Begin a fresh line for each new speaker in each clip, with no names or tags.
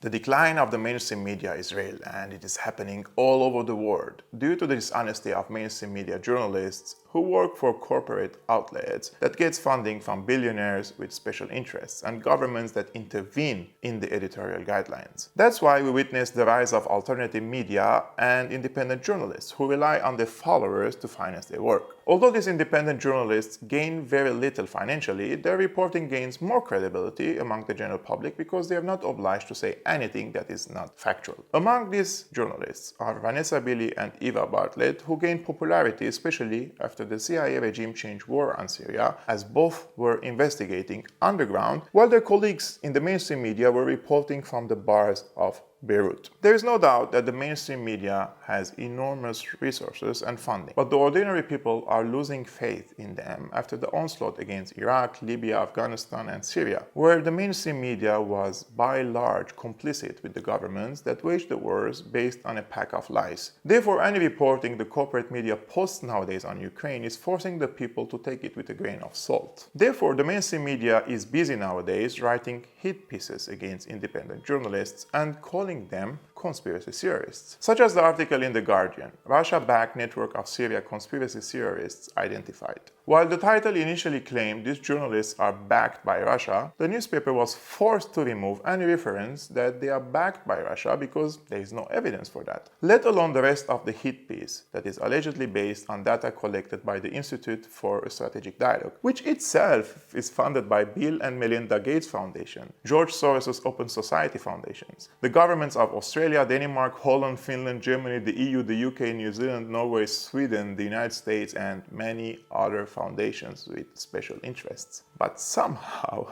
The decline of the mainstream media is real, and it is happening all over the world due to the dishonesty of mainstream media journalists who work for corporate outlets that gets funding from billionaires with special interests and governments that intervene in the editorial guidelines. That's why we witness the rise of alternative media and independent journalists who rely on their followers to finance their work. Although these independent journalists gain very little financially, their reporting gains more credibility among the general public because they are not obliged to say anything that is not factual. Among these journalists are Vanessa, Beeley and Bartlett, who gained popularity especially after the CIA regime changed war on Syria, as both were investigating underground, while their colleagues in the mainstream media were reporting from the bars of Beirut. There is no doubt that the mainstream media has enormous resources and funding, but the ordinary people are losing faith in them after the onslaught against Iraq, Libya, Afghanistan and Syria, where the mainstream media was by large complicit with the governments that waged the wars based on a pack of lies. Therefore, any reporting the corporate media posts nowadays on Ukraine is forcing the people to take it with a grain of salt. Therefore, the mainstream media is busy nowadays writing hit pieces against independent journalists and calling them conspiracy theorists, such as the article in The Guardian, Russia-backed network of Syria conspiracy theorists identified. While the title initially claimed these journalists are backed by Russia, the newspaper was forced to remove any reference that they are backed by Russia because there is no evidence for that, let alone the rest of the hit piece that is allegedly based on data collected by the Institute for Strategic Dialogue, which itself is funded by Bill and Melinda Gates Foundation, George Soros' Open Society Foundations, the governments of Australia, Denmark, Holland, Finland, Germany, the EU, the UK, New Zealand, Norway, Sweden, the United States, and many other foundations with special interests. But somehow,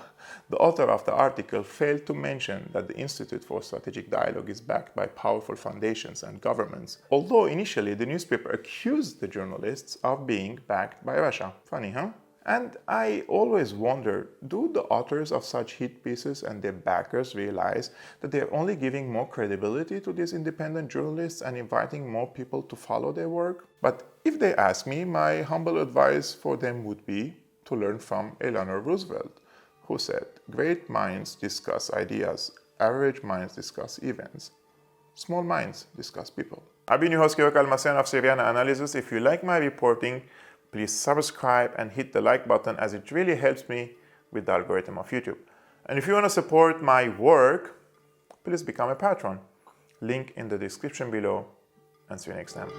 the author of the article failed to mention that the Institute for Strategic Dialogue is backed by powerful foundations and governments, although initially the newspaper accused the journalists of being backed by Russia. Funny, huh? And I always wonder, do the authors of such hit pieces and their backers realize that they are only giving more credibility to these independent journalists and inviting more people to follow their work? But if they ask me, my humble advice for them would be to learn from Eleanor Roosevelt, who said, "Great minds discuss ideas, average minds discuss events, small minds discuss people." I've been your host, Kevork Almassian of Syriana Analysis. If you like my reporting, please subscribe and hit the like button, as it really helps me with the algorithm of YouTube. And if you want to support my work, please become a patron. Link in the description below, and see you next time.